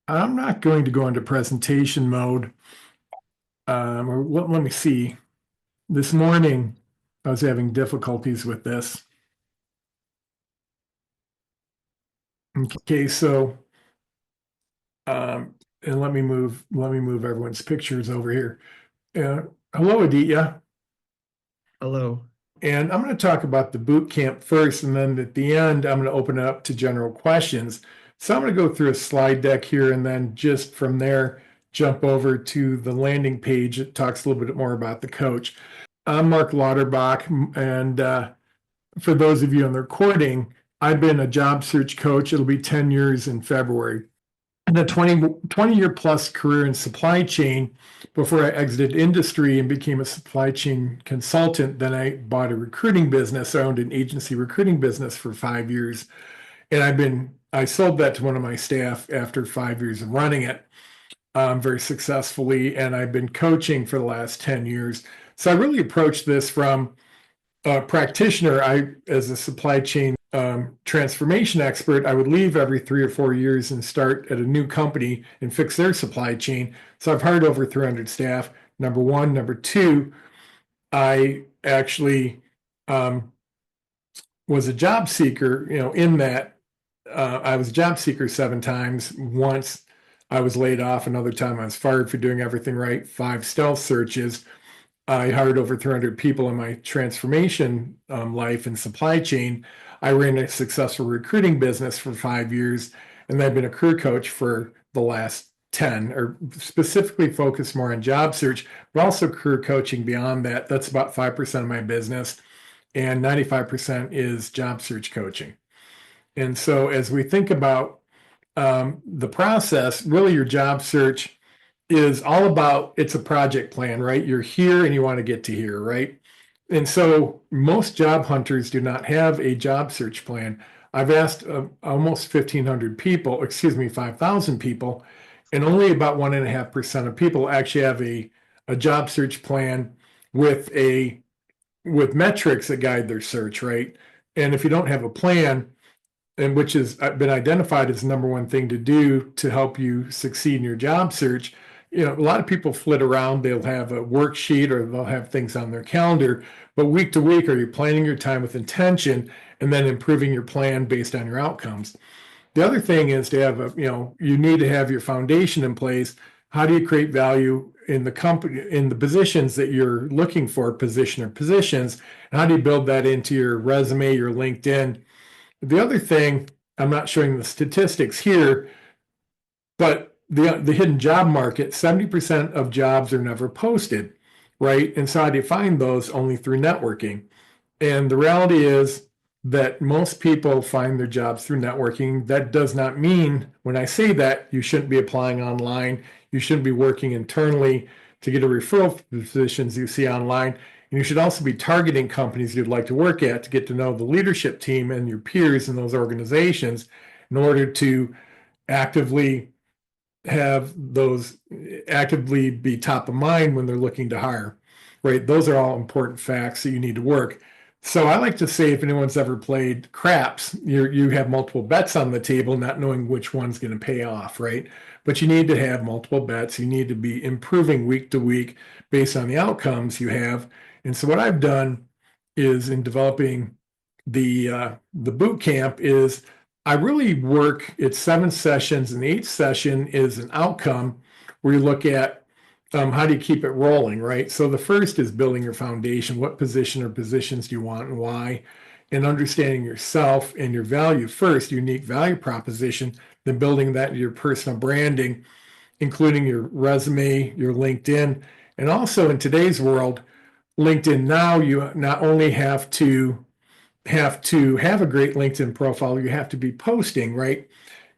I'm not going to go into presentation mode. Or let me see. This morning, I was having difficulties with this. Okay, so and let me move everyone's pictures over here. Hello, Aditya. Hello. And I'm going to talk about the boot camp first, and then at the end, I'm going to open it up to general questions. So I'm going to go through a slide deck here, and then just from there, jump over to the landing page. It talks a little bit more about the coach. I'm Mark Lauterbach, and for those of you on the recording, I've been a job search coach. It'll be 10 years in February. And a 20-year plus career in supply chain before I exited industry and became a supply chain consultant. Then I bought a recruiting business. I owned an agency recruiting business for 5 years. And I sold that to one of my staff after 5 years of running it very successfully. And I've been coaching for the last 10 years. So I really approached this from a practitioner. As a supply chain transformation expert, I would leave every 3 or 4 years and start at a new company and fix their supply chain. So I've hired over 300 staff, number one. Number two, I actually was a job seeker, in that I was a job seeker 7 times. Once I was laid off, another time I was fired for doing everything right, 5 stealth searches. I hired over 300 people in my transformation life and supply chain. I ran a successful recruiting business for 5 years, and I've been a career coach for the last 10, or specifically focused more on job search, but also career coaching beyond that. That's about 5% of my business, and 95% is job search coaching. And so as we think about the process, really your job search is all about, it's a project plan, right? You're here and you want to get to here, right? And so most job hunters do not have a job search plan. I've asked almost 1,500 people, excuse me, 5,000 people, and only about 1.5% of people actually have a job search plan with with metrics that guide their search, right? And if you don't have a plan, and which has been identified as the number one thing to do to help you succeed in your job search. A lot of people flit around. They'll have a worksheet or they'll have things on their calendar, but week to week, are you planning your time with intention and then improving your plan based on your outcomes? The other thing is to have you need to have your foundation in place. How do you create value in the company, in the positions that you're looking for, position or positions? And how do you build that into your resume, your LinkedIn? The other thing, I'm not showing the statistics here, but the hidden job market, 70% of jobs are never posted, right? And so how do you find those? Only through networking. And the reality is that most people find their jobs through networking. That does not mean, when I say that, you shouldn't be applying online. You shouldn't be working internally to get a referral for positions you see online. And you should also be targeting companies you'd like to work at to get to know the leadership team and your peers in those organizations in order to actively actively be top of mind when they're looking to hire, right? Those are all important facts that you need to work. So I like to say, if anyone's ever played craps, you have multiple bets on the table, not knowing which one's going to pay off, right? But you need to have multiple bets. You need to be improving week to week based on the outcomes you have. And so what I've done is, in developing the boot camp, is I really work, it's 7 sessions, and the 8th session is an outcome where you look at how do you keep it rolling, right? So the first is building your foundation. What position or positions do you want and why? And understanding yourself and your value first, unique value proposition, then building that into your personal branding, including your resume, your LinkedIn. And also, in today's world, LinkedIn now, you not only have a great LinkedIn profile, you have to be posting, right?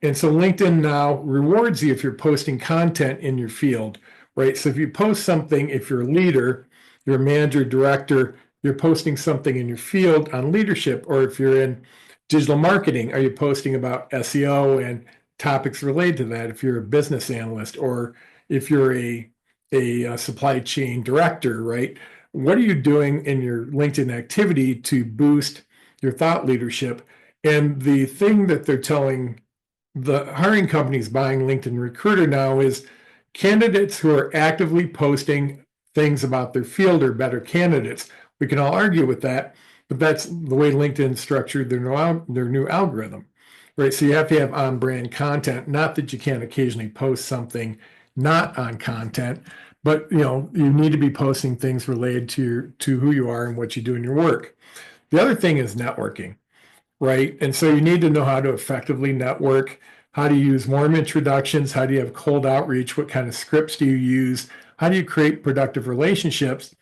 And so LinkedIn now rewards you if you're posting content in your field, right? So if you post something, if you're a leader, you're a manager, director, you're posting something in your field on leadership, or if you're in digital marketing, are you posting about SEO and topics related to that? If you're a business analyst, or if you're a supply chain director, right? What are you doing in your LinkedIn activity to boost your thought leadership? And the thing that they're telling the hiring companies buying LinkedIn Recruiter now is candidates who are actively posting things about their field are better candidates. We can all argue with that, but that's the way LinkedIn structured their new algorithm, right? So you have to have on-brand content. Not that you can't occasionally post something not on content, but you need to be posting things related to who you are and what you do in your work. The other thing is networking, right? And so you need to know how to effectively network. How do you use warm introductions? How do you have cold outreach? What kind of scripts do you use? How do you create productive relationships?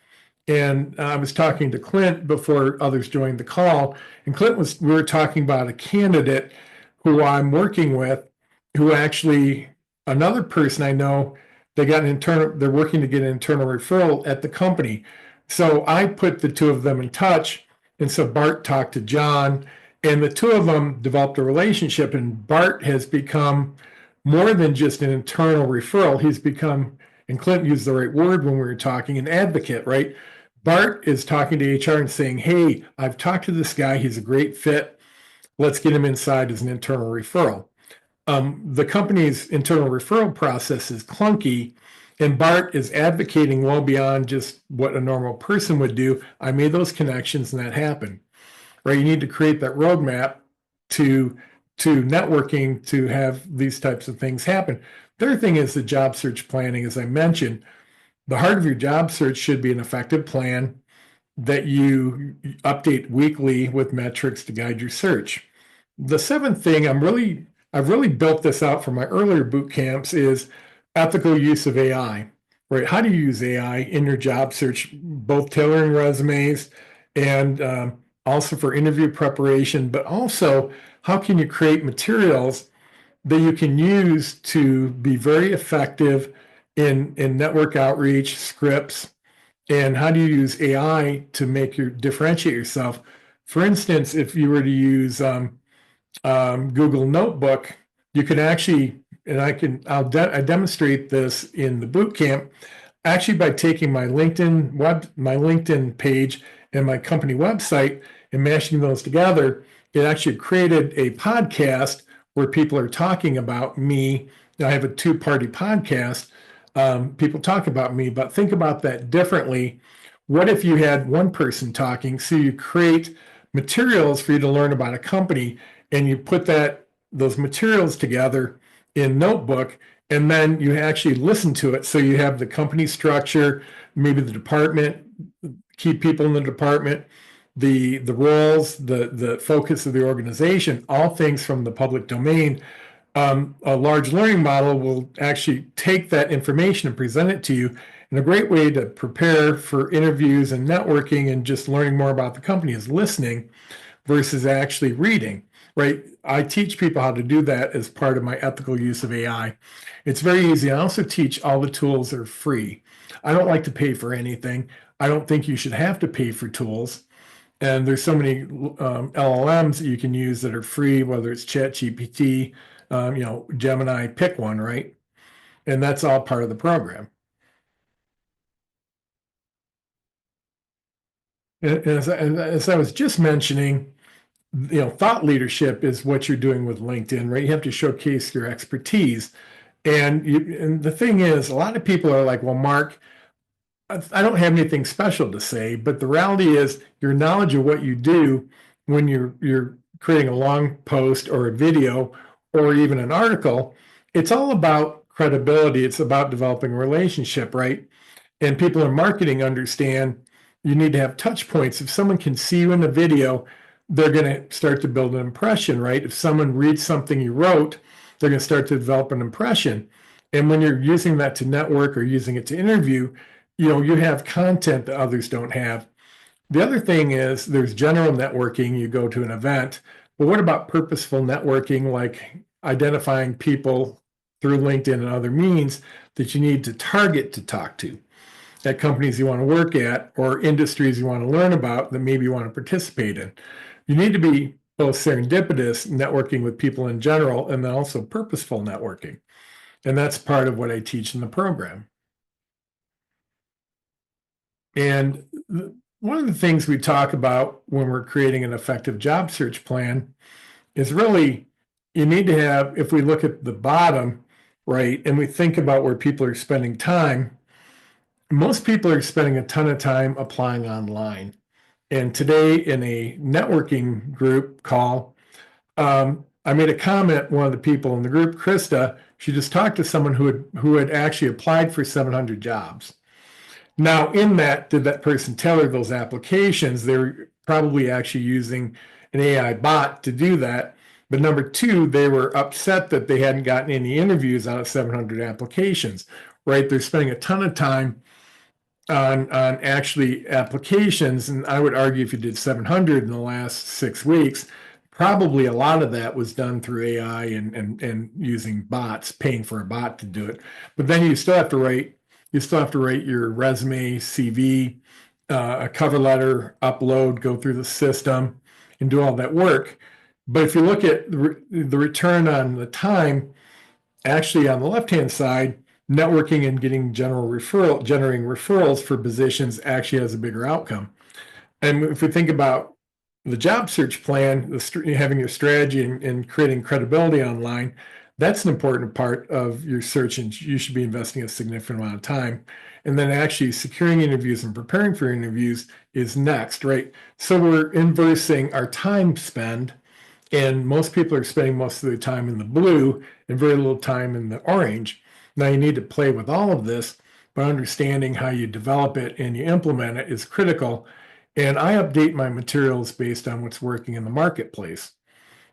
And I was talking to Clint before others joined the call, and we were talking about a candidate who I'm working with, who actually, another person I know, they're working to get an internal referral at the company. So I put the two of them in touch. And so Bart talked to John, and the two of them developed a relationship. And Bart has become more than just an internal referral. He's become, and Clint used the right word when we were talking, an advocate, right? Bart is talking to HR and saying, hey, I've talked to this guy. He's a great fit. Let's get him inside as an internal referral. The company's internal referral process is clunky, and Bart is advocating well beyond just what a normal person would do. I made those connections and that happened, right? You need to create that roadmap to networking to have these types of things happen. The other thing is the job search planning, as I mentioned. The heart of your job search should be an effective plan that you update weekly with metrics to guide your search. The seventh thing I've really built this out from my earlier boot camps is ethical use of AI, right? How do you use AI in your job search, both tailoring resumes and also for interview preparation, but also how can you create materials that you can use to be very effective in network outreach, scripts, and how do you use AI to make you differentiate yourself? For instance, if you were to use Google Notebook, you can actually, and I demonstrate this in the boot camp, actually by taking my LinkedIn page and my company website and mashing those together. It actually created a podcast where people are talking about me. I have a two-party podcast. People talk about me, but think about that differently. What if you had one person talking? So you create materials for you to learn about a company, and you put those materials together in Notebook, and then you actually listen to it. So you have the company structure, maybe the department, key people in the department, the roles, the focus of the organization, all things from the public domain. A large learning model will actually take that information and present it to you. And a great way to prepare for interviews and networking and just learning more about the company is listening versus actually reading, right? I teach people how to do that as part of my ethical use of AI. It's very easy. I also teach all the tools are free. I don't like to pay for anything. I don't think you should have to pay for tools. And there's so many LLMs that you can use that are free, whether it's ChatGPT, Gemini, pick one, right? And that's all part of the program. And as I was just mentioning, thought leadership is what you're doing with LinkedIn, right? You have to showcase your expertise. And the thing is, a lot of people are like, well, Mark, I don't have anything special to say, but the reality is your knowledge of what you do when you're creating a long post or a video or even an article, it's all about credibility. It's about developing a relationship, right? And people in marketing understand you need to have touch points. If someone can see you in a video, they're going to start to build an impression, right? If someone reads something you wrote, they're going to start to develop an impression. And when you're using that to network or using it to interview, you have content that others don't have. The other thing is there's general networking. You go to an event, but what about purposeful networking, like identifying people through LinkedIn and other means that you need to target to talk to at companies you want to work at or industries you want to learn about that maybe you want to participate in? You need to be both serendipitous, networking with people in general, and then also purposeful networking. And that's part of what I teach in the program. And one of the things we talk about when we're creating an effective job search plan is really you need to have, if we look at the bottom, right, and we think about where people are spending time, most people are spending a ton of time applying online. And today in a networking group call, I made a comment. One of the people in the group, Krista, she just talked to someone who had actually applied for 700 jobs. Now, in that, did that person tailor those applications? They're probably actually using an AI bot to do that. But number two, they were upset that they hadn't gotten any interviews out of 700 applications, right? They're spending a ton of time on actually applications. And I would argue if you did 700 in the last 6 weeks, probably a lot of that was done through AI and using bots, paying for a bot to do it. But then you still have to write your resume, CV, a cover letter, upload, go through the system, and do all that work. But if you look at the return on the time, actually on the left-hand side, networking and getting generating referrals for positions actually has a bigger outcome. And if we think about the job search plan, having your strategy and creating credibility online, that's an important part of your search, and you should be investing a significant amount of time. And then actually securing interviews and preparing for interviews is next, right? So we're inversing our time spend, and most people are spending most of their time in the blue and very little time in the orange. Now you need to play with all of this, but understanding how you develop it and you implement it is critical. And I update my materials based on what's working in the marketplace.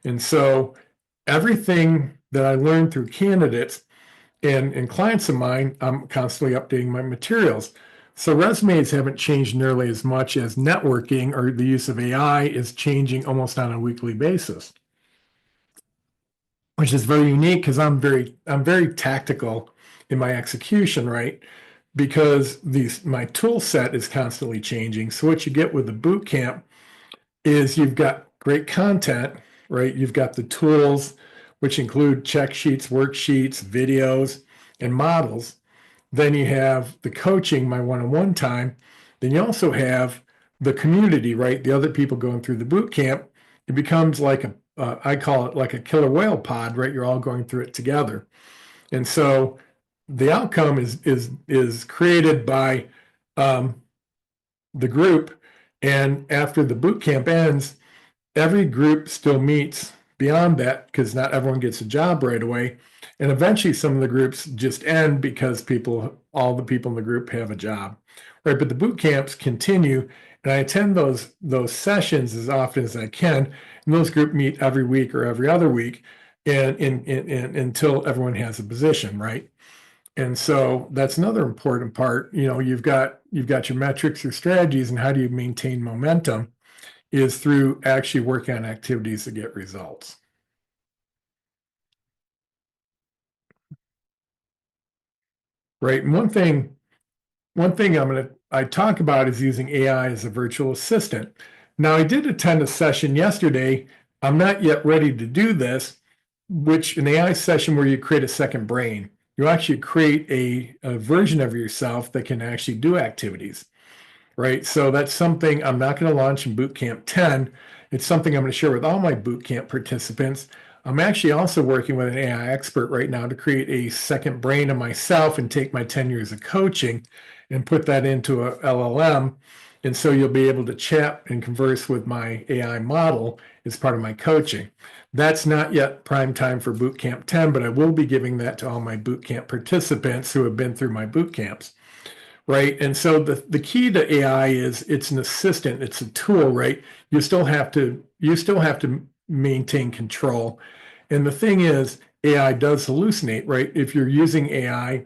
And so everything that I learned through candidates and clients of mine, I'm constantly updating my materials. So resumes haven't changed nearly as much as networking or the use of AI is changing almost on a weekly basis, which is very unique because I'm very tactical in my execution, right? Because my tool set is constantly changing. So what you get with the boot camp is you've got great content, right? You've got the tools, which include check sheets, worksheets, videos, and models. Then you have the coaching, my one-on-one time. Then you also have the community, right? The other people going through the boot camp. It becomes like I call it like a killer whale pod, right? You're all going through it together. And so the outcome is created by um, the group. And after the boot camp ends, every group still meets beyond that because not everyone gets a job right away. And eventually some of the groups just end because all the people in the group have a job. Right. But the boot camps continue. And I attend those sessions as often as I can. And those groups meet every week or every other week and until everyone has a position, right? And so that's another important part. You've got your metrics, your strategies, and how do you maintain momentum is through actually working on activities that get results. Right. And one thing I talk about is using AI as a virtual assistant. Now I did attend a session yesterday. I'm not yet ready to do this, which an AI session where you create a second brain. You actually create a version of yourself that can actually do activities. Right. So that's something I'm not going to launch in Bootcamp 10. It's something I'm going to share with all my Bootcamp participants. I'm actually also working with an AI expert right now to create a second brain of myself and take my 10 years of coaching and put that into a LLM. And so you'll be able to chat and converse with my AI model as part of my coaching. That's not yet prime time for Bootcamp 10, but I will be giving that to all my Bootcamp participants who have been through my bootcamps. Right. And so the key to AI is it's an assistant, it's a tool, right? You still have to maintain control. And the thing is, AI does hallucinate, right? If you're using AI,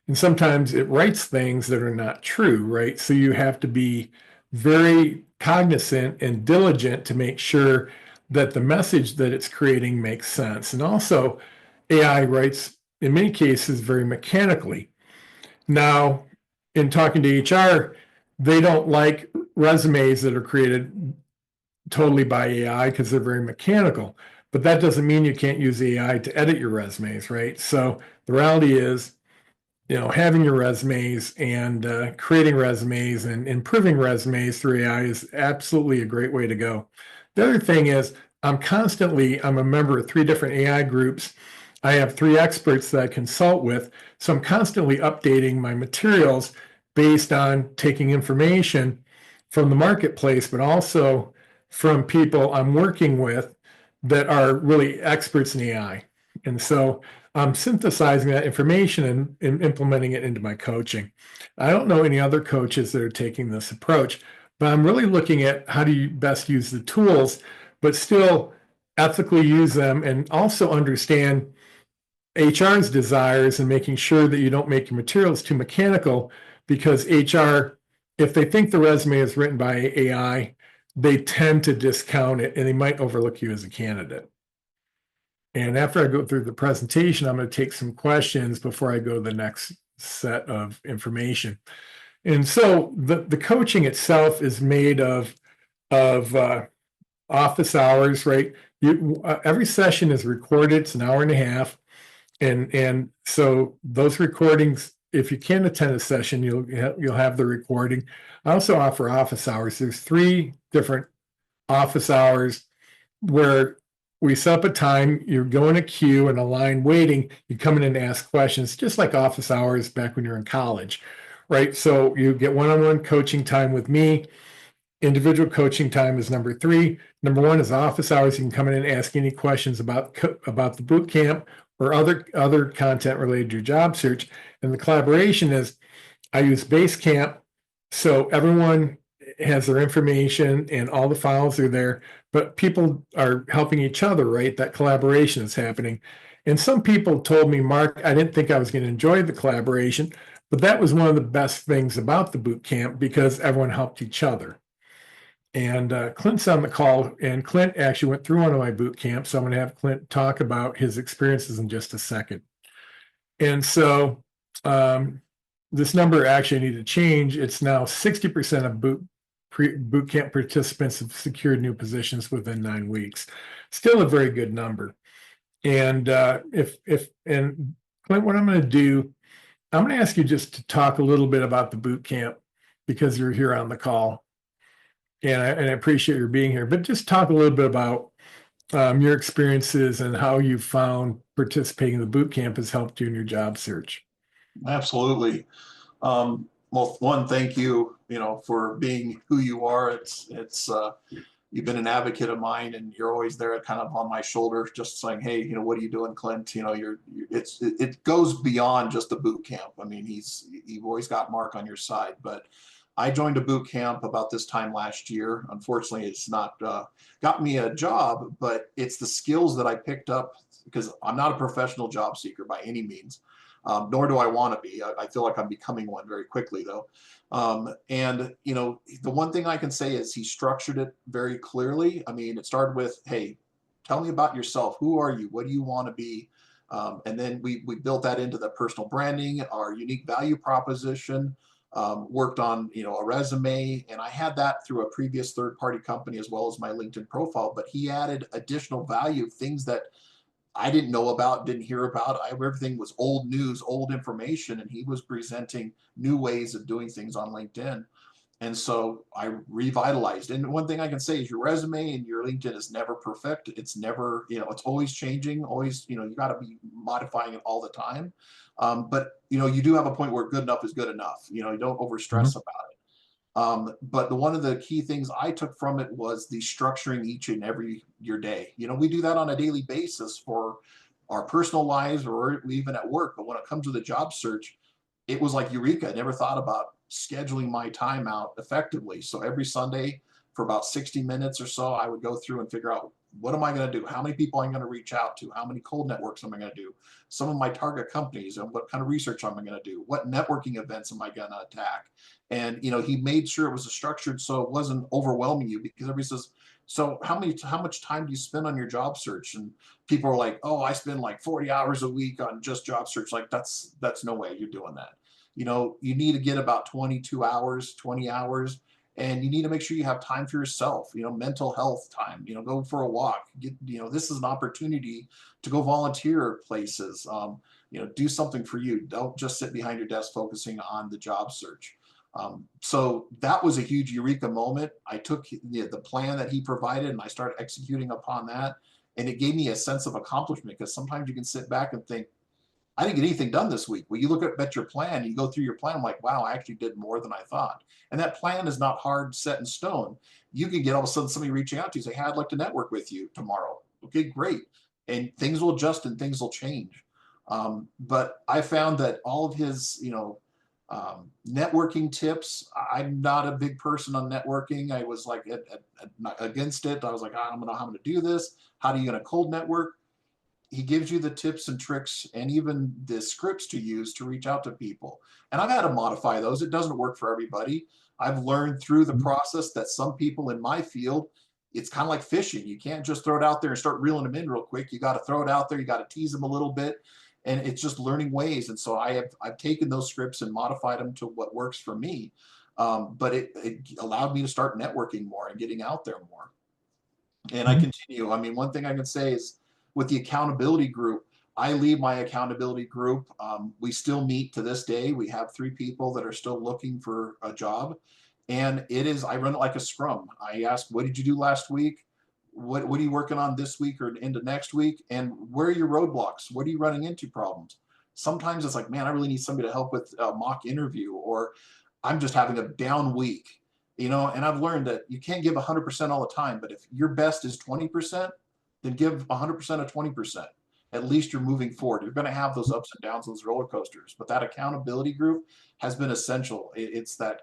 and sometimes it writes things that are not true, right? So you have to be very cognizant and diligent to make sure that the message that it's creating makes sense. And also, AI writes in many cases very mechanically. Now, in talking to HR, they don't like resumes that are created totally by AI because they're very mechanical. But that doesn't mean you can't use AI to edit your resumes, right? So the reality is, having your resumes and creating resumes and improving resumes through AI is absolutely a great way to go. The other thing is, I'm a member of three different AI groups. I have three experts that I consult with. So I'm constantly updating my materials based on taking information from the marketplace, but also from people I'm working with that are really experts in AI. And so I'm synthesizing that information and implementing it into my coaching. I don't know any other coaches that are taking this approach, but I'm really looking at how do you best use the tools, but still ethically use them and also understand HR's desires and making sure that you don't make your materials too mechanical because HR, if they think the resume is written by AI, they tend to discount it and they might overlook you as a candidate. And after I go through the presentation, I'm going to take some questions before I go to the next set of information. And so the coaching itself is made of office hours, right? Every session is recorded. It's an hour and a half, and so those recordings, if you can attend a session, you'll have the recording. I also offer office hours. There's three different office hours where we set up a time, you go in a queue and a line waiting, you come in and ask questions, just like office hours back when you're in college, right? So you get one-on-one coaching time with me. Individual coaching time is number three. Number one is office hours. You can come in and ask any questions about the boot camp or other content related to your job search. And the collaboration is I use Basecamp, so everyone has their information and all the files are there, but people are helping each other, right? That collaboration is happening. And some people told me, Mark, I didn't think I was going to enjoy the collaboration, but that was one of the best things about the boot camp because everyone helped each other. And Clint's on the call, and Clint actually went through one of my boot camps. So I'm going to have Clint talk about his experiences in just a second. And so this number actually need to change. It's now 60% of boot camp participants have secured new positions within 9 weeks. Still a very good number. And and Clint, what I'm going to do, I'm going to ask you just to talk a little bit about the boot camp because you're here on the call. And I appreciate your being here, but just talk a little bit about your experiences and how you found participating in the boot camp has helped you in your job search. Absolutely. Well, one, thank you, for being who you are. You've been an advocate of mine, and you're always there, kind of on my shoulder, just saying, "Hey, what are you doing, Clint?" It goes beyond just the boot camp. I mean, you've always got Mark on your side. But I joined a boot camp about this time last year. Unfortunately, it's not got me a job, but it's the skills that I picked up because I'm not a professional job seeker by any means. Nor do I want to be. I feel like I'm becoming one very quickly, though. The one thing I can say is he structured it very clearly. I mean, it started with, "Hey, tell me about yourself. Who are you? What do you want to be?" And then we built that into the personal branding, our unique value proposition, worked on, a resume. And I had that through a previous third-party company as well as my LinkedIn profile. But he added additional value, things that I didn't know about, didn't hear about. Everything was old news, old information, and he was presenting new ways of doing things on LinkedIn. And so I revitalized. And one thing I can say is your resume and your LinkedIn is never perfect. It's never, it's always changing, always, you got to be modifying it all the time. But, you do have a point where good enough is good enough. You don't overstress Mhm. about it. But one of the key things I took from it was the structuring each and every your day. We do that on a daily basis for our personal lives or even at work. But when it comes to the job search, it was like Eureka. I never thought about scheduling my time out effectively. So every Sunday for about 60 minutes or so, I would go through and figure out what am I going to do? How many people I'm going to reach out to? How many cold networks am I going to do? Some of my target companies and what kind of research am I going to do? What networking events am I going to attack? And he made sure it was structured so it wasn't overwhelming you because everybody says, "So how much time do you spend on your job search?" And people are like, "Oh, I spend like 40 hours a week on just job search." Like that's no way you're doing that. You need to get about 22 hours, 20 hours, and you need to make sure you have time for yourself, mental health time, go for a walk. This is an opportunity to go volunteer at places, do something for you. Don't just sit behind your desk focusing on the job search. So that was a huge eureka moment. I took the plan that he provided and I started executing upon that. And it gave me a sense of accomplishment, because sometimes you can sit back and think, I didn't get anything done this week. Well, you look at your plan, you go through your plan, I'm like, wow, I actually did more than I thought. And that plan is not hard set in stone. You can get all of a sudden somebody reaching out to you, say, hey, I'd like to network with you tomorrow. Okay, great. And things will adjust and things will change. But I found that all of his, networking tips, I'm not a big person on networking. I was like against it. I was like, I don't know how I'm going to do this. How are you going to cold network? He gives you the tips and tricks and even the scripts to use to reach out to people. And I've had to modify those. It doesn't work for everybody. I've learned through the process that some people in my field, it's kind of like fishing. You can't just throw it out there and start reeling them in real quick. You got to throw it out there. You got to tease them a little bit. And it's just learning ways. And so I've taken those scripts and modified them to what works for me. But it allowed me to start networking more and getting out there more. And I continue. I mean, one thing I can say is, with the accountability group, I lead my accountability group. We still meet to this day. We have 3 people that are still looking for a job. And I run it like a scrum. I ask, what did you do last week? What are you working on this week or into next week? And where are your roadblocks? What are you running into problems? Sometimes it's like, man, I really need somebody to help with a mock interview, or I'm just having a down week, and I've learned that you can't give 100% all the time, but if your best is 20%, then give 100% of 20%. At least you're moving forward. You're going to have those ups and downs, those roller coasters, but that accountability group has been essential. It's that,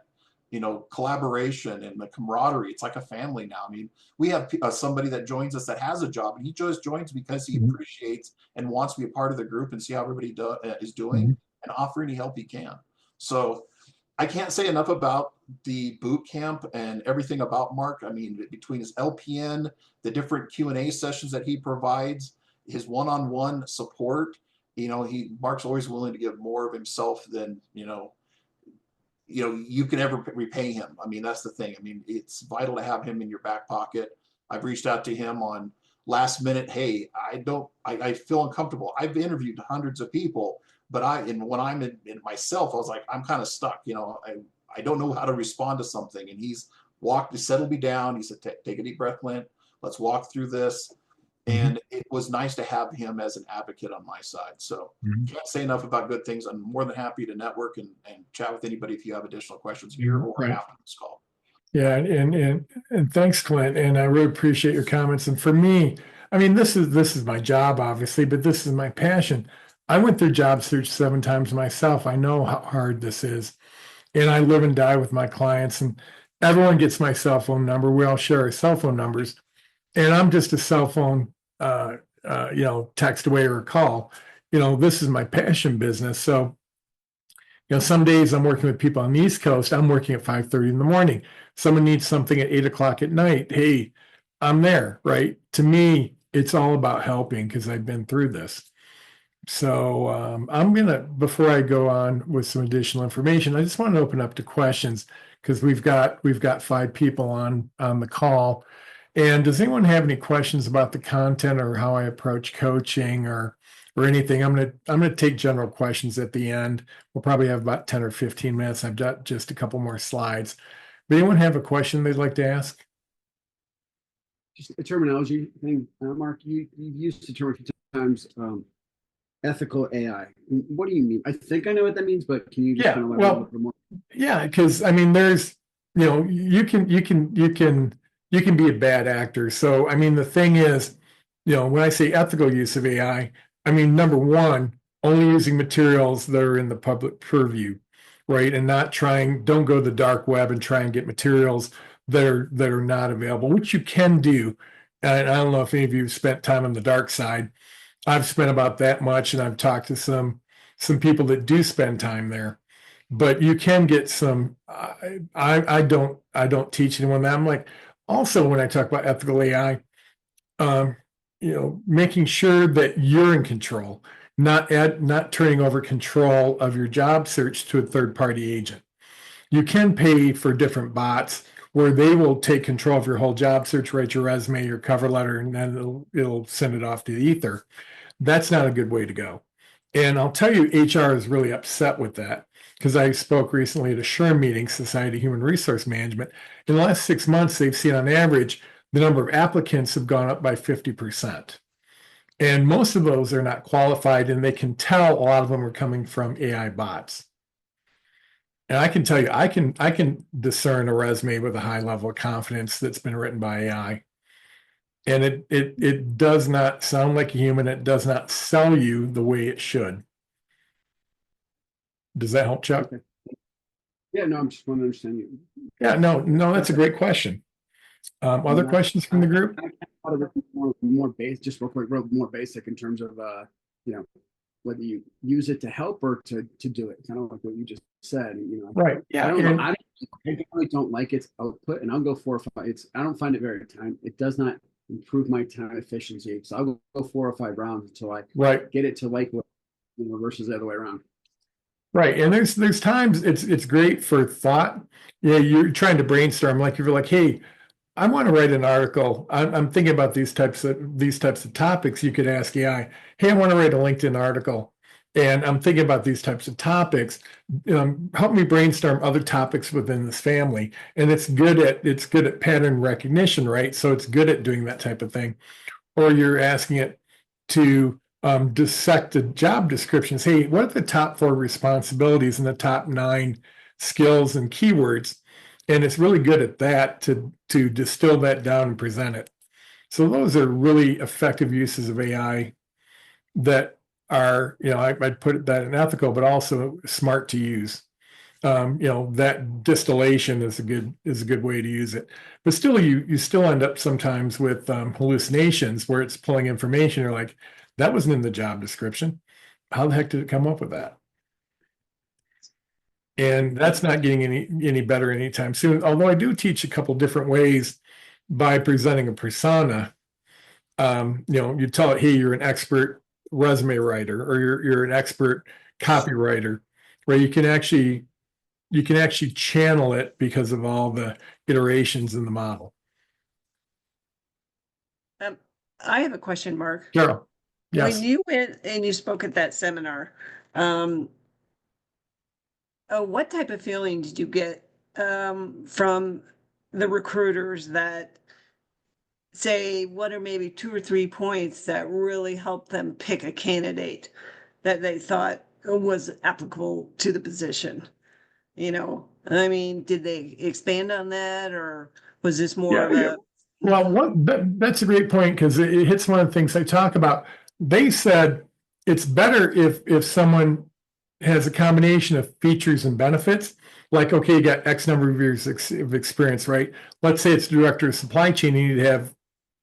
collaboration and the camaraderie. It's like a family now. I mean, we have somebody that joins us that has a job, and he just joins because he appreciates and wants to be a part of the group and see how everybody is doing and offer any help he can. So I can't say enough about the boot camp and everything about Mark. I mean, between his LPN, the different Q&A sessions that he provides, his one-on-one support, Mark's always willing to give more of himself than, you can ever repay him. I mean, that's the thing. I mean, it's vital to have him in your back pocket. I've reached out to him on last minute. Hey, I feel uncomfortable. I've interviewed hundreds of people, but when I'm in myself, I was like, I'm kind of stuck. I don't know how to respond to something. And he's settled me down. He said, take a deep breath, Clint. Let's walk through this. And it was nice to have him as an advocate on my side. So can't say enough about good things. I'm more than happy to network and chat with anybody if you have additional questions here or after this call. Yeah, and thanks, Clint. And I really appreciate your comments. And for me, I mean, this is my job, obviously, but this is my passion. I went through job search 7 times myself. I know how hard this is. And I live and die with my clients, and everyone gets my cell phone number. We all share our cell phone numbers. And I'm just a cell phone, text away or a call. This is my passion business. So, some days I'm working with people on the East Coast. I'm working at 5:30 in the morning. Someone needs something at 8 o'clock at night. Hey, I'm there, right? To me, it's all about helping because I've been through this. So I'm before I go on with some additional information, I just want to open up to questions because we've got 5 people on the call. And does anyone have any questions about the content or how I approach coaching or anything? I'm gonna take general questions at the end. We'll probably have about 10 or 15 minutes. I've got just a couple more slides. But anyone have a question they'd like to ask? Just a terminology thing, Mark. You've used the term a few times. Ethical AI. What do you mean? I think I know what that means, but can you just kind of elaborate a little bit more? Yeah, because I mean, there's you can be a bad actor. So I mean, the thing is, when I say ethical use of AI, I mean, number one, only using materials that are in the public purview, right? And don't go to the dark web and try and get materials that are not available, which you can do. And I don't know if any of you have spent time on the dark side. I've spent about that much, and I've talked to some people that do spend time there. But you can get some. I don't teach anyone that. I'm like, also when I talk about ethical AI, making sure that you're in control, not turning over control of your job search to a third-party agent. You can pay for different bots where they will take control of your whole job search, write your resume, your cover letter, and then it'll send it off to the ether. That's not a good way to go. And I'll tell you, HR is really upset with that because I spoke recently at a SHRM meeting, Society of Human Resource Management. In the last 6 months, they've seen on average the number of applicants have gone up by 50%. And most of those are not qualified, and they can tell a lot of them are coming from AI bots. And I can tell you, I can discern a resume with a high level of confidence that's been written by AI. And it does not sound like a human. It does not sell you the way it should. Does that help, Chuck? Okay. Yeah, no, I'm just want to understand you. Yeah, no, that's a great question. Other questions from the group? I thought of it more basic, just real quick, more basic in terms of you know, whether you use it to help or to do it, kind of like what you just said. You know, Right. Yeah. I generally don't like its output, and I'll go 4 or 5. I don't find it very time. It does not improve my time efficiency. So I'll go 4 or 5 rounds until I get it to like what, versus the other way around. Right. And there's times it's great for thought. Yeah, you're trying to brainstorm, like you're like, hey, I want to write an article. I'm thinking about these types of topics. You could ask AI, hey, I want to write a LinkedIn article, and I'm thinking about these types of topics. Help me brainstorm other topics within this family. And it's good at pattern recognition, right? So it's good at doing that type of thing. Or you're asking it to dissect the job descriptions. Hey, what are the top 4 responsibilities and the top 9 skills and keywords? And it's really good at that to distill that down and present it. So those are really effective uses of AI that are, I'd put that in ethical, but also smart to use. That distillation is a good way to use it. But still, you still end up sometimes with hallucinations where it's pulling information. You're like, that wasn't in the job description. How the heck did it come up with that? And that's not getting any better anytime soon. Although I do teach a couple different ways by presenting a persona. You tell it, hey, you're an expert resume writer, or you're an expert copywriter, where you can actually channel it because of all the iterations in the model. I have a question, Mark. Carol, yes. When you went and you spoke at that seminar, what type of feeling did you get from the recruiters that say what are maybe 2 or 3 points that really helped them pick a candidate that they thought was applicable to the position? I mean, did they expand on that, or was this more of a? Well, that's a great point, because it hits one of the things I talk about. They said it's better if someone has a combination of features and benefits. Like, okay, you got X number of years of experience, right? Let's say it's director of supply chain, you need to have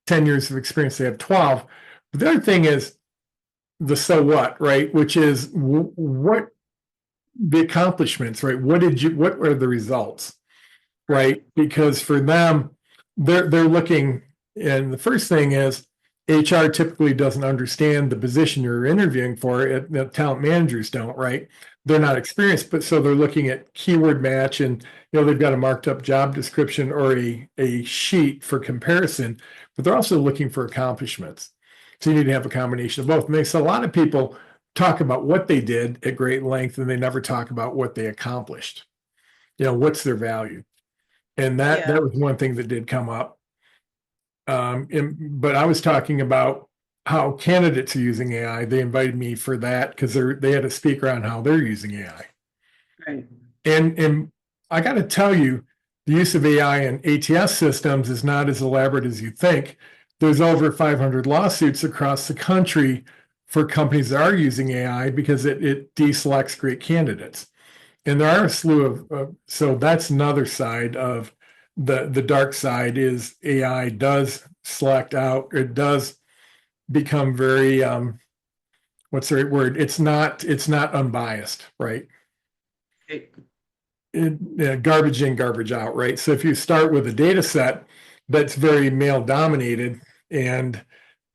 10 years of experience, they have 12. But the other thing is the so what, right? Which is what the accomplishments, right? What are the results, right? Because for them, they're looking, and the first thing is HR typically doesn't understand the position you're interviewing for. The talent managers don't, right? They're not experienced, but so they're looking at keyword match, and they've got a marked up job description or a sheet for comparison, but they're also looking for accomplishments. So you need to have a combination of both. And so a lot of people talk about what they did at great length, and they never talk about what they accomplished. What's their value? And that was one thing that did come up. But I was talking about how candidates are using AI. They invited me for that because they had a speaker on how they're using AI. Right. And I got to tell you, the use of AI in ATS systems is not as elaborate as you think. There's over 500 lawsuits across the country for companies that are using AI because it deselects great candidates. And there are a slew of, so that's another side of the dark side is AI does select out, it does become very, what's the right word? It's not unbiased, right? Garbage in, garbage out, right? So if you start with a data set that's very male dominated, and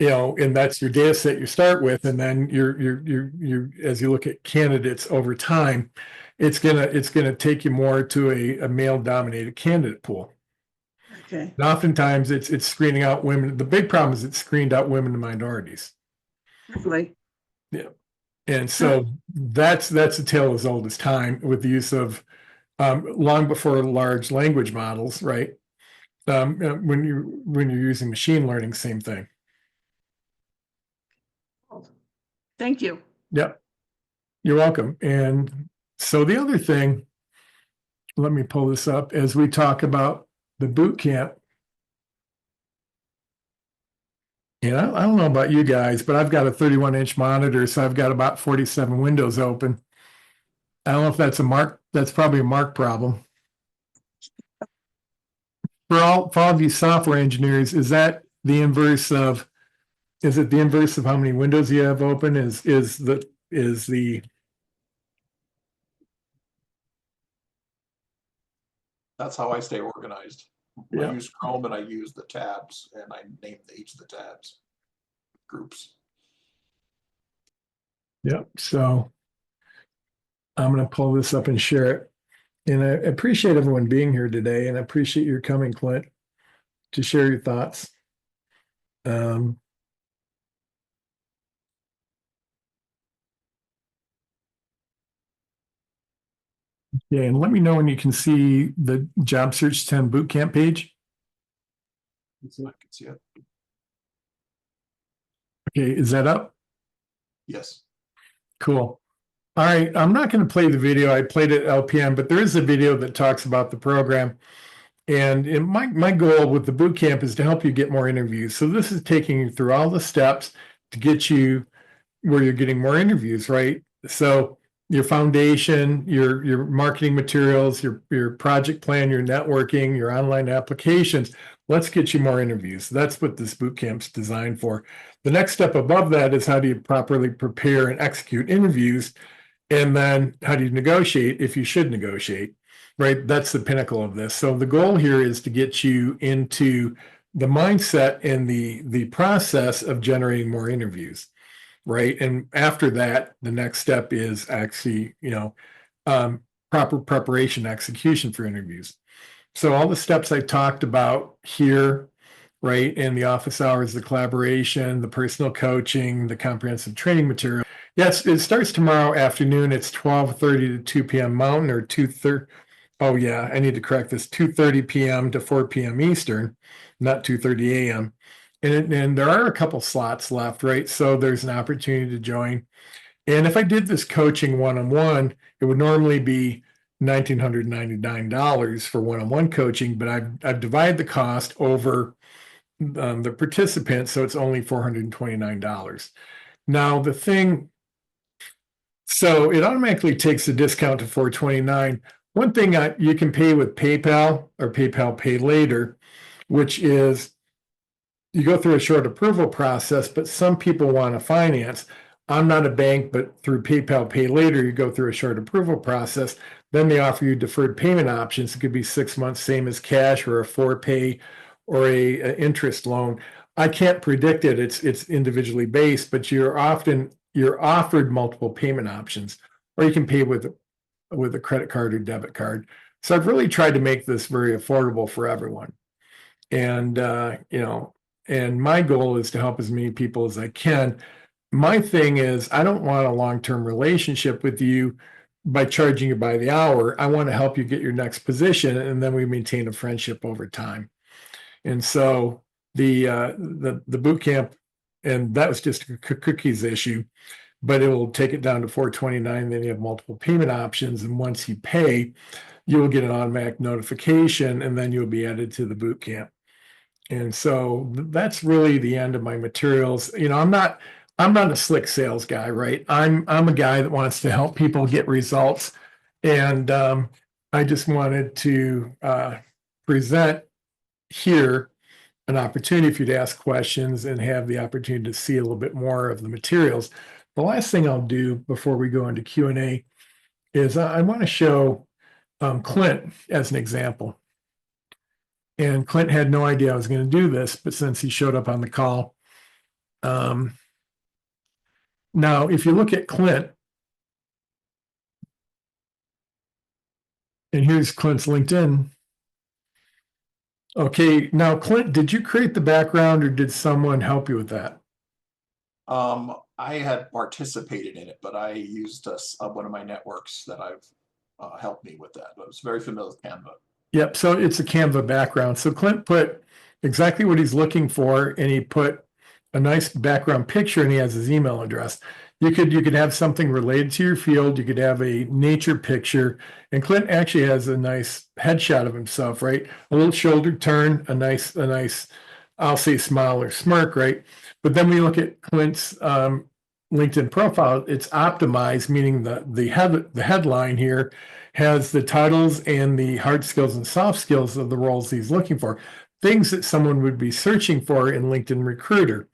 and that's your data set you start with, and then you're as you look at candidates over time, it's gonna take you more to a male dominated candidate pool. Okay. And oftentimes it's screening out women. The big problem is it's screened out women and minorities. Really? Yeah. And so that's a tale as old as time with the use of long before large language models, right? When you're using machine learning, same thing. Thank you. Yep, you're welcome. And so the other thing, let me pull this up as we talk about the boot camp. And I don't know about you guys, but I've got a 31-inch monitor, so I've got about 47 windows open. I don't know if that's a Mark, that's probably a Mark problem. For all of you software engineers, is that the inverse of, is it the inverse of how many windows you have open? Is the That's how I stay organized. Yeah. I use Chrome and I use the tabs and I name each of the tabs groups. Yep. So I'm going to pull this up and share it. And I appreciate everyone being here today, and I appreciate your coming, Clint, to share your thoughts. Yeah, and let me know when you can see the Job Search 10 Bootcamp page. I can see it. Okay, is that up? Yes. Cool. All right, I'm not going to play the video. I played it at LPM, but there is a video that talks about the program. And my goal with the boot camp is to help you get more interviews. So this is taking you through all the steps to get you where you're getting more interviews, right? So your foundation, your marketing materials, your project plan, your networking, your online applications. Let's get you more interviews. That's what this boot camp's designed for. The next step above that is how do you properly prepare and execute interviews? And then how do you negotiate if you should negotiate, right? That's the pinnacle of this. So the goal here is to get you into the mindset and the process of generating more interviews, right? And after that, the next step is actually, proper preparation, execution for interviews. So all the steps I talked about here, right, in the office hours, the collaboration, the personal coaching, the comprehensive training material. Yes, it starts tomorrow afternoon. It's 12:30 to 2 p.m. Mountain, or 2:30. Oh yeah, I need to correct this. 2:30 p.m. to 4 p.m. Eastern, not 2:30 a.m. And there are a couple slots left, right? So there's an opportunity to join. And if I did this coaching one-on-one, it would normally be $1,999 for one-on-one coaching, but I've divided the cost over the participants, so it's only $429. Now the thing, so it automatically takes the discount to $429. One thing you can pay with PayPal or PayPal Pay Later, which is you go through a short approval process, but some people want to finance. I'm not a bank, but through PayPal Pay Later, you go through a short approval process. Then they offer you deferred payment options. It could be 6 months, same as cash, or a 4-pay, or a interest loan. I can't predict it. It's individually based, but you're offered multiple payment options, or you can pay with a credit card or debit card. So I've really tried to make this very affordable for everyone. And and my goal is to help as many people as I can. My thing is, I don't want a long-term relationship with you by charging you by the hour. I want to help you get your next position, and then we maintain a friendship over time. And so the boot camp, and that was just a cookies issue, but it will take it down to $429. Then you have multiple payment options, and once you pay, you will get an automatic notification, and then you'll be added to the boot camp. And so that's really the end of my materials. I'm not a slick sales guy, right? I'm a guy that wants to help people get results. And I just wanted to present here an opportunity for you to ask questions and have the opportunity to see a little bit more of the materials. The last thing I'll do before we go into Q&A is I want to show Clint as an example. And Clint had no idea I was going to do this, but since he showed up on the call. Now, if you look at Clint, and here's Clint's LinkedIn. Okay, now Clint, did you create the background or did someone help you with that? I had participated in it, but I used one of my networks that I've helped me with that. I was very familiar with Canva. Yep. So it's a Canva background. So Clint put exactly what he's looking for, and he put a nice background picture, and he has his email address. You could have something related to your field. You could have a nature picture, and Clint actually has a nice headshot of himself, right? A little shoulder turn, a nice, I'll say smile or smirk, right? But then we look at Clint's LinkedIn profile. It's optimized, meaning the headline here has the titles and the hard skills and soft skills of the roles he's looking for, things that someone would be searching for in LinkedIn Recruiter,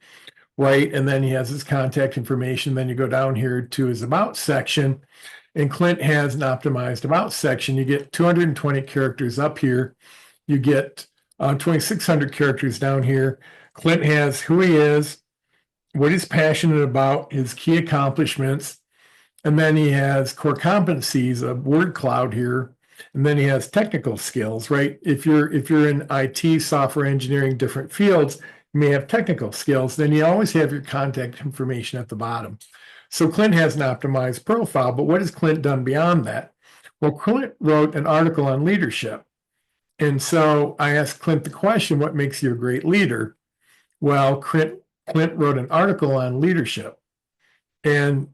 right? And then he has his contact information. Then you go down here to his About section, and Clint has an optimized About section. You get 220 characters up here. You get 2,600 characters down here. Clint has who he is, what he's passionate about, his key accomplishments, and then he has core competencies, a word cloud here. And then he has technical skills, right? If you're in IT, software engineering, different fields, you may have technical skills. Then you always have your contact information at the bottom. So Clint has an optimized profile, but what has Clint done beyond that? Well, Clint wrote an article on leadership. And so I asked Clint the question, what makes you a great leader? Well, Clint wrote an article on leadership. And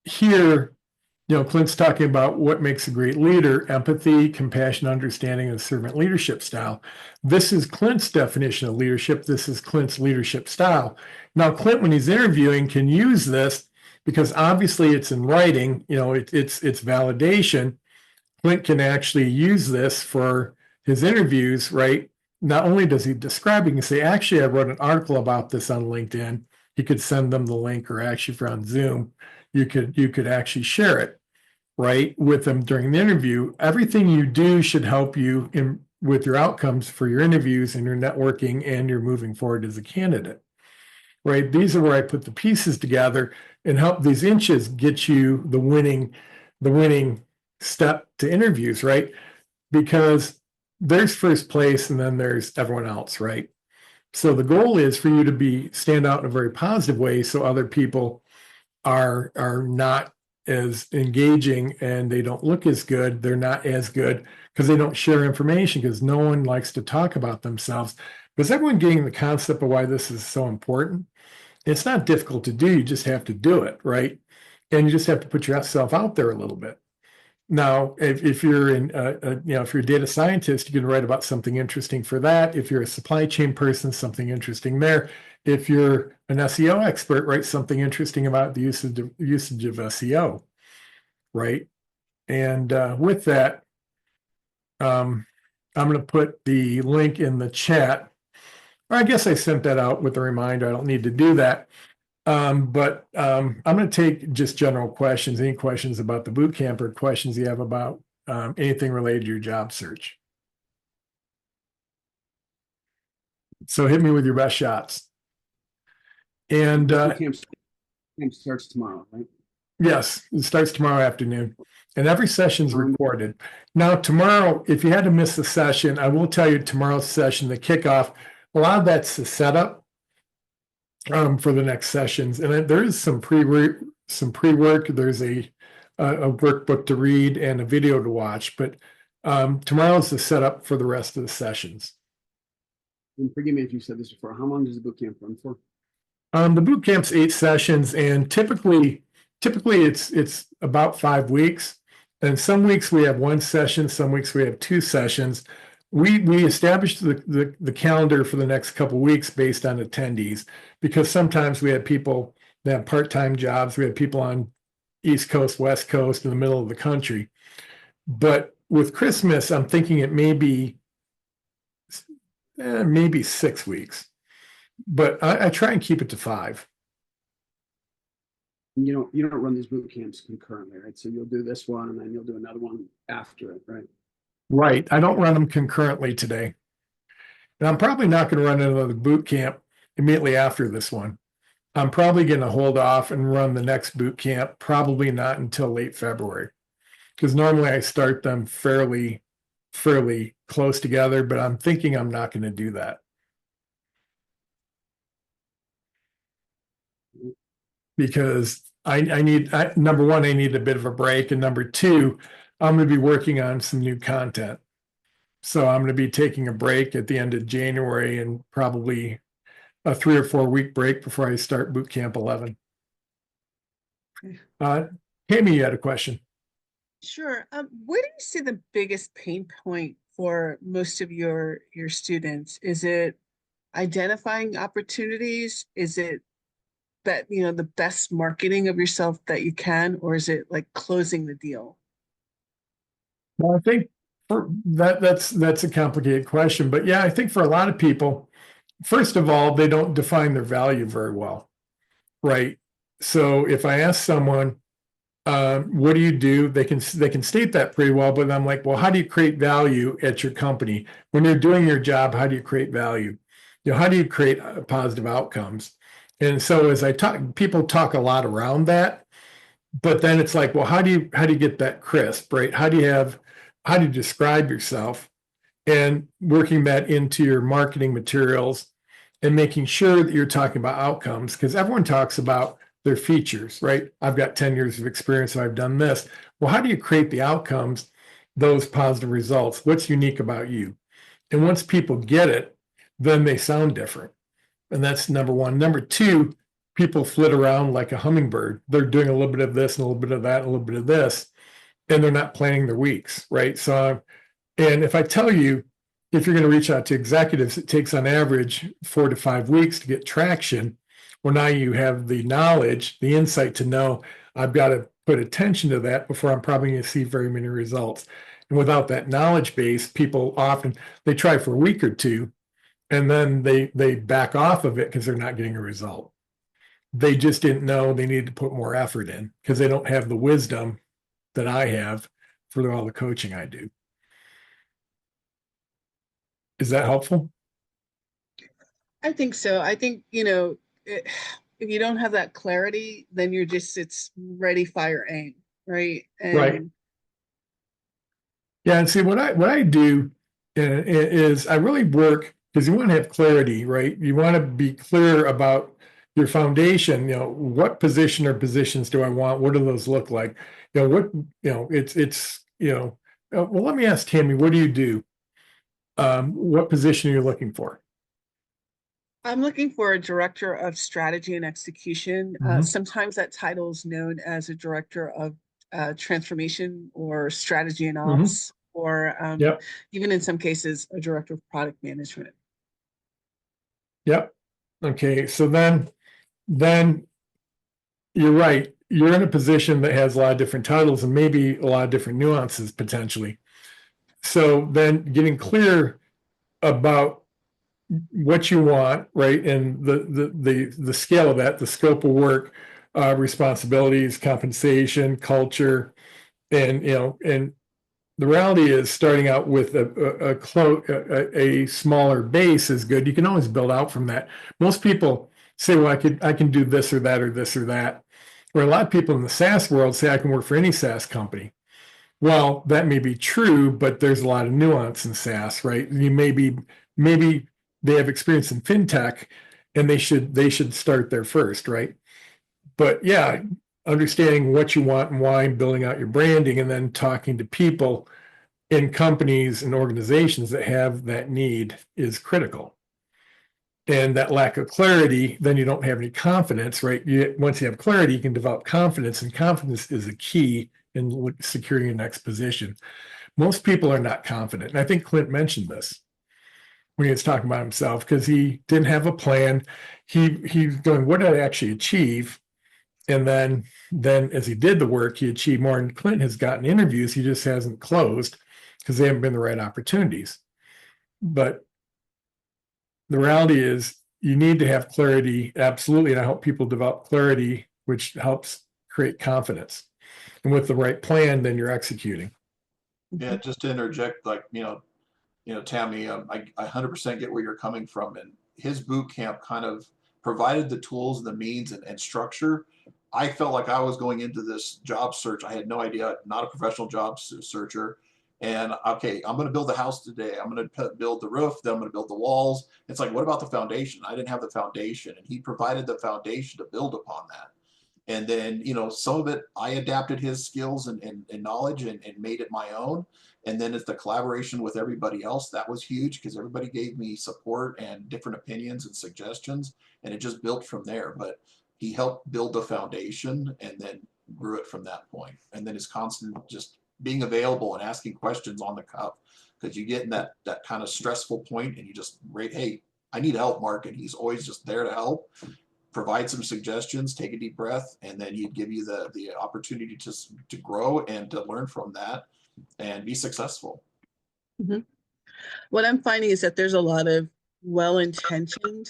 here, Clint's talking about what makes a great leader: empathy, compassion, understanding, and servant leadership style. This is Clint's definition of leadership. This is Clint's leadership style. Now, Clint, when he's interviewing, can use this because obviously it's in writing, it's validation. Clint can actually use this for his interviews, right? Not only does he describe it, he can say, actually, I wrote an article about this on LinkedIn. He could send them the link, or actually if you're on Zoom, you could actually share it, right, with them during the interview. Everything you do should help you with your outcomes for your interviews and your networking and your moving forward as a candidate, right? These are where I put the pieces together and help these inches get you the winning step to interviews, right? Because there's first place and then there's everyone else, right? So the goal is for you to stand out in a very positive way so other people are not as engaging and they don't look as good. They're not as good because they don't share information, because no one likes to talk about themselves. Is everyone getting the concept of why this is so important? It's not difficult to do. You just have to do it, right? And you just have to put yourself out there a little bit. Now, if you're if you're a data scientist, you can write about something interesting for that. If you're a supply chain person, something interesting there. If you're an SEO expert, write something interesting about the usage of SEO, right? And with that, I'm going to put the link in the chat. I guess I sent that out with a reminder. I don't need to do that. But I'm going to take just general questions, any questions about the boot camp or questions you have about anything related to your job search. So hit me with your best shots. And camp starts tomorrow, right? Yes, it starts tomorrow afternoon, and every session's recorded. Now, tomorrow, if you had to miss a session, I will tell you tomorrow's session, the kickoff, a lot of that's the setup for the next sessions, and there is some pre-work. There's a workbook to read and a video to watch, but tomorrow's the setup for the rest of the sessions. And forgive me if you said this before. How long does the boot camp run for? The boot camp's 8 sessions, and typically it's about 5 weeks. And some weeks we have 1 session, some weeks we have 2 sessions. We established the calendar for the next couple of weeks based on attendees, because sometimes we had people that have part-time jobs. We had people on East Coast, West Coast, in the middle of the country. But with Christmas, I'm thinking it may be maybe 6 weeks. But I try and keep it to 5. You don't run these boot camps concurrently, right? So you'll do this one and then you'll do another one after it, right? Right. I don't run them concurrently today. And I'm probably not going to run another boot camp immediately after this one. I'm probably going to hold off and run the next boot camp, probably not until late February, because normally I start them fairly close together, but I'm thinking I'm not going to do that. because I need, number one, I need a bit of a break. And number two, I'm going to be working on some new content. So I'm going to be taking a break at the end of January and probably a 3 or 4 week break before I start Bootcamp 11. Tammy, you had a question. Sure. Where do you see the biggest pain point for most of your students? Is it identifying opportunities? Is it that, the best marketing of yourself that you can, or is it like closing the deal? Well, I think for that's a complicated question, but yeah, I think for a lot of people, first of all, they don't define their value very well, right? So if I ask someone, what do you do? They can state that pretty well, but I'm like, well, how do you create value at your company when you're doing your job? How do you create value? How do you create positive outcomes? And so as I talk, people talk a lot around that, but then it's like, well, how do you get that crisp, right? How do you describe yourself, and working that into your marketing materials and making sure that you're talking about outcomes, because everyone talks about their features, right? I've got 10 years of experience, so I've done this. Well, how do you create the outcomes, those positive results? What's unique about you? And once people get it, then they sound different. And that's number one. Number two, people flit around like a hummingbird. They're doing a little bit of this and a little bit of that, and a little bit of this, and they're not planning their weeks, right? So, and if I tell you, if you're going to reach out to executives, it takes on average 4 to 5 weeks to get traction. Well, now you have the knowledge, the insight to know I've got to put attention to that before I'm probably going to see very many results. And without that knowledge base, people often, they try for a week or two, and then they back off of it because they're not getting a result. They just didn't know they needed to put more effort in because they don't have the wisdom that I have for all the coaching I do. Is that helpful? I think so. I think, if you don't have that clarity, then it's ready, fire, aim, right? Right. Yeah, and see what I do is I really work because you want to have clarity, right? You want to be clear about your foundation. What position or positions do I want? What do those look like? It's well, let me ask Tammy, what do you do? What position are you looking for? I'm looking for a director of strategy and execution. Sometimes that title is known as a director of transformation or strategy and ops, or Yep. even in some cases, a director of product management. Yep. Okay. So then you're right. You're in a position that has a lot of different titles and maybe a lot of different nuances potentially. So then getting clear about what you want, right? And the scale of that, the scope of work, responsibilities, compensation, culture, and and the reality is starting out with a smaller base is good. You can always build out from that. Most people say, well, I can do this or that or this or that. Where a lot of people in the SaaS world say I can work for any SaaS company. Well, that may be true, but there's a lot of nuance in SaaS, right? Maybe they have experience in fintech and they should start there first, right? But yeah, understanding what you want and why, building out your branding, and then talking to people in companies and organizations that have that need is critical. And that lack of clarity, then you don't have any confidence, right? Once you have clarity, you can develop confidence, and confidence is a key in securing your next position. Most people are not confident. And I think Clint mentioned this when he was talking about himself, because he didn't have a plan. He's going, what did I actually achieve? And then as he did the work, he achieved more. And Clint has gotten interviews, he just hasn't closed because they haven't been the right opportunities. But the reality is you need to have clarity, absolutely. And I help people develop clarity, which helps create confidence. And with the right plan, then you're executing. Yeah, just to interject, like, Tammy, I 100% get where you're coming from. And his boot camp kind of provided the tools and the means and structure. I felt like I was going into this job search. I had no idea, not a professional job searcher. And okay, I'm going to build the house today. I'm going to build the roof. Then I'm going to build the walls. It's like, what about the foundation? I didn't have the foundation. And he provided the foundation to build upon that. And then, some of it, I adapted his skills and knowledge and made it my own. And then it's the collaboration with everybody else. That was huge because everybody gave me support and different opinions and suggestions. And it just built from there. But he helped build the foundation and then grew it from that point. And then his constant just being available and asking questions on the cuff, because you get in that kind of stressful point and you just rate, hey, I need help, Mark. And he's always just there to help, provide some suggestions, take a deep breath, and then he'd give you the opportunity to grow and to learn from that and be successful. Mm-hmm. What I'm finding is that there's a lot of well-intentioned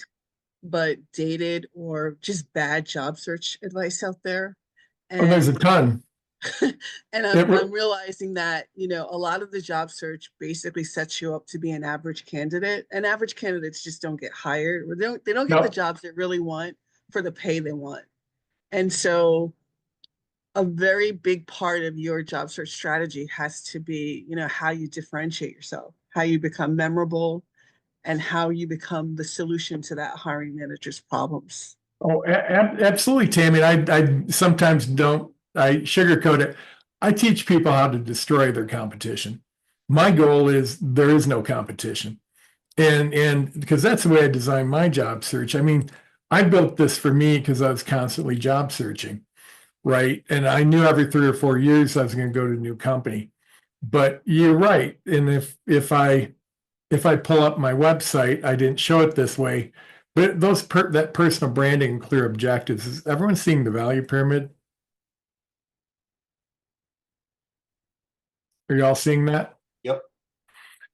but dated or just bad job search advice out there. And there's a ton. And I'm realizing that, a lot of the job search basically sets you up to be an average candidate, and average candidates just don't get hired. They don't get the jobs they really want for the pay they want. And so a very big part of your job search strategy has to be, how you differentiate yourself, how you become memorable, and how you become the solution to that hiring manager's problems. Oh, absolutely, Tammy. I sometimes don't, I sugarcoat it. I teach people how to destroy their competition. My goal is there is no competition. And because that's the way I designed my job search. I mean, I built this for me because I was constantly job searching, right? And I knew every 3 or 4 years I was going to go to a new company. But you're right. And if I pull up my website, I didn't show it this way, but that personal branding and clear objectives, is everyone seeing the value pyramid? Are y'all seeing that? Yep.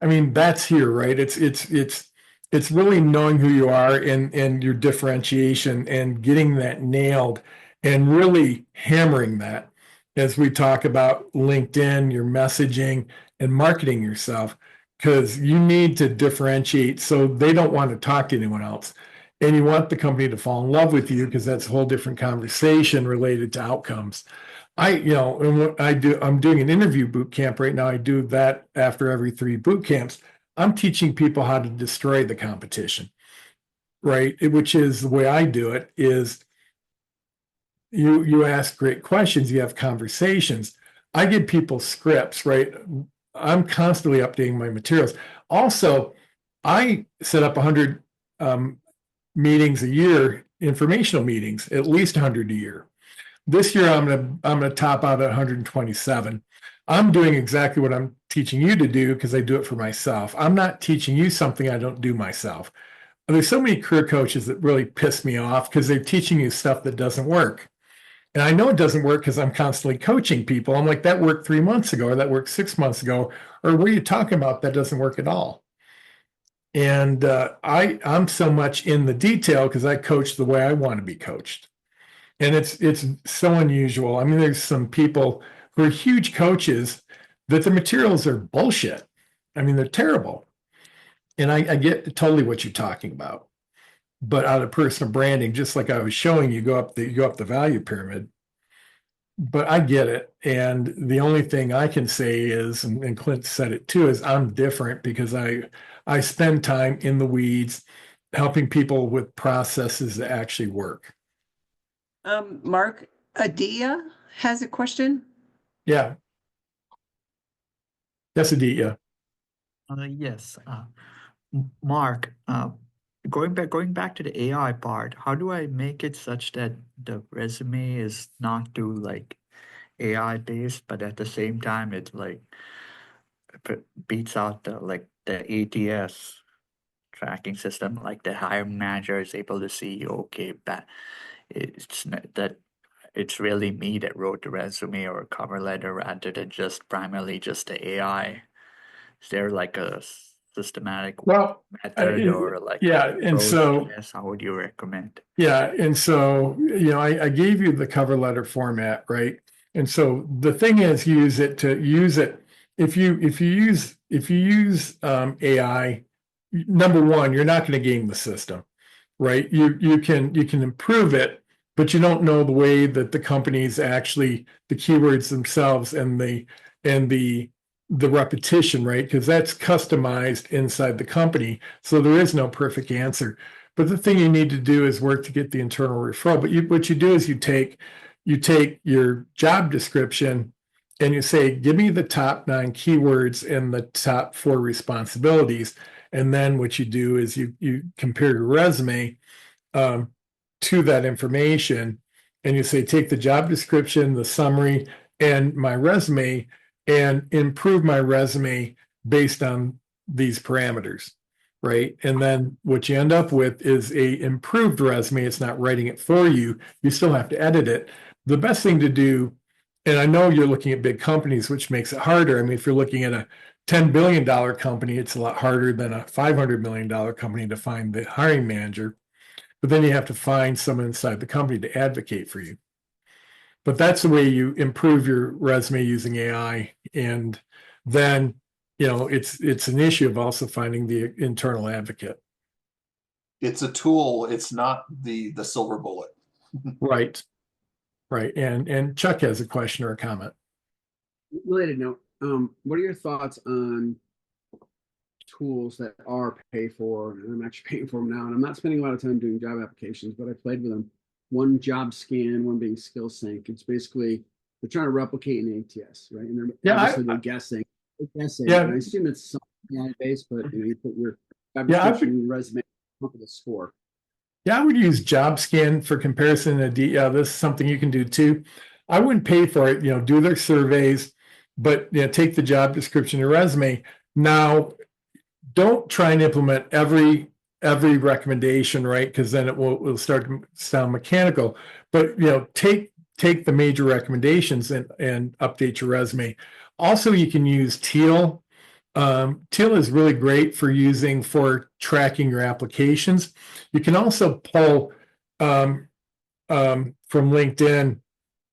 I mean, that's here, right? It's really knowing who you are and your differentiation and getting that nailed and really hammering that as we talk about LinkedIn, your messaging, and marketing yourself, because you need to differentiate so they don't want to talk to anyone else. And you want the company to fall in love with you, because that's a whole different conversation related to outcomes. And what I do, I'm doing an interview boot camp right now. I do that after every 3 boot camps. I'm teaching people how to destroy the competition, right? Which is the way I do it is you ask great questions, you have conversations. I give people scripts, right? I'm constantly updating my materials. Also, I set up 100 meetings a year, informational meetings, at least 100 a year. This year, I'm gonna top out at 127. I'm doing exactly what I'm teaching you to do because I do it for myself. I'm not teaching you something I don't do myself. There's so many career coaches that really piss me off because they're teaching you stuff that doesn't work. And I know it doesn't work because I'm constantly coaching people. I'm like, that worked 3 months ago, or that worked 6 months ago, or what are you talking about? That doesn't work at all. And I'm so much in the detail because I coach the way I want to be coached. And it's so unusual. I mean, there's some people who are huge coaches that the materials are bullshit. I mean, they're terrible. And I get totally what you're talking about. But out of personal branding, just like I was showing you, go up the value pyramid. But I get it. And the only thing I can say is, and Clint said it too, is I'm different because I spend time in the weeds helping people with processes that actually work. Mark, Adia has a question. Yeah. Yes, Adia. Yes. Mark, going back to the AI part, how do I make it such that the resume is not too like AI based, but at the same time it like beats out the ATS tracking system, like the hiring manager is able to see, okay, that it's really me that wrote the resume or cover letter rather than just primarily just the AI. Is there like a systematic method or like and so how would you recommend? Yeah, and so I gave you the cover letter format, right? And so the thing is, use it. If you use AI, number one, you're not going to game the system, right? You can improve it, but you don't know the way that the companies actually, the keywords themselves and the repetition, right? Because that's customized inside the company. So there is no perfect answer. But the thing you need to do is work to get the internal referral. But what you do is you take you take your job description and you say, give me the top 9 keywords and the top 4 responsibilities. And then what you do is you compare your resume to that information, and you say, take the job description, the summary, and my resume, and improve my resume based on these parameters, right? And then what you end up with is a improved resume. It's not writing it for you. You still have to edit it. The best thing to do, and I know you're looking at big companies, which makes it harder. I mean, if you're looking at a $10 billion company, it's a lot harder than a $500 million company to find the hiring manager. But then you have to find someone inside the company to advocate for you. But that's the way you improve your resume using AI. And then, it's an issue of also finding the internal advocate. It's a tool. It's not the silver bullet. Right. Right. And Chuck has a question or a comment. Related note, what are your thoughts on tools that are pay for? And I'm actually paying for them now, and I'm not spending a lot of time doing job applications, but I played with them. One Job Scan, one being Skill Sync. It's basically they're trying to replicate an ATS, right? And they're guessing. Yeah. And I assume it's something based, but you put your job description, your resume, up with a score. Yeah, I would use Job Scan for comparison. This is something you can do too. I wouldn't pay for it. Do their surveys, but take the job description, your resume. Now, don't try and implement every recommendation, right? Because then it will start to sound mechanical. But take the major recommendations and update your resume. Also, you can use Teal. Teal is really great for tracking your applications. You can also pull from LinkedIn,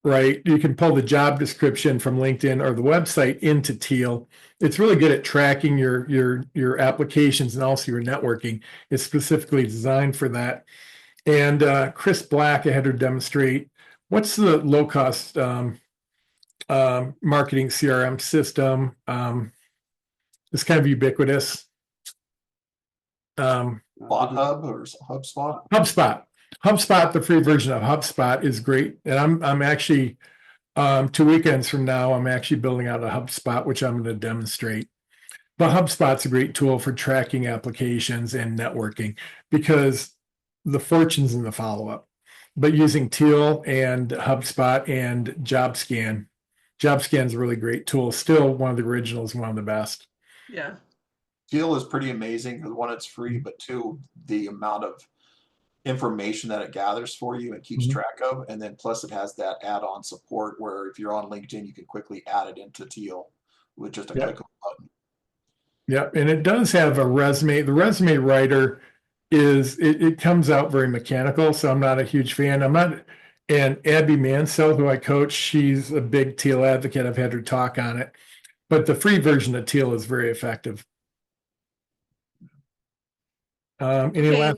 right? You can pull the job description from LinkedIn or the website into Teal. It's really good at tracking your applications and also your networking. It's specifically designed for that. And Chris Black, I had her demonstrate what's the low-cost marketing CRM system. It's kind of ubiquitous. Bot Hub or HubSpot? HubSpot, the free version of HubSpot is great. And I'm actually 2 weekends from now, I'm actually building out a HubSpot, which I'm going to demonstrate. But HubSpot's a great tool for tracking applications and networking because the fortune's in the follow-up. But using Teal and HubSpot and JobScan is a really great tool. Still one of the originals and one of the best. Yeah. Teal is pretty amazing because one, it's free, but two, the amount of information that it gathers for you and keeps track of. And then plus it has that add-on support where if you're on LinkedIn, you can quickly add it into Teal with just a click of a button. Yeah, and it does have a resume. The resume writer it comes out very mechanical, so I'm not a huge fan. And Abby Mansell, who I coach, she's a big Teal advocate. I've had her talk on it. But the free version of Teal is very effective. Any last?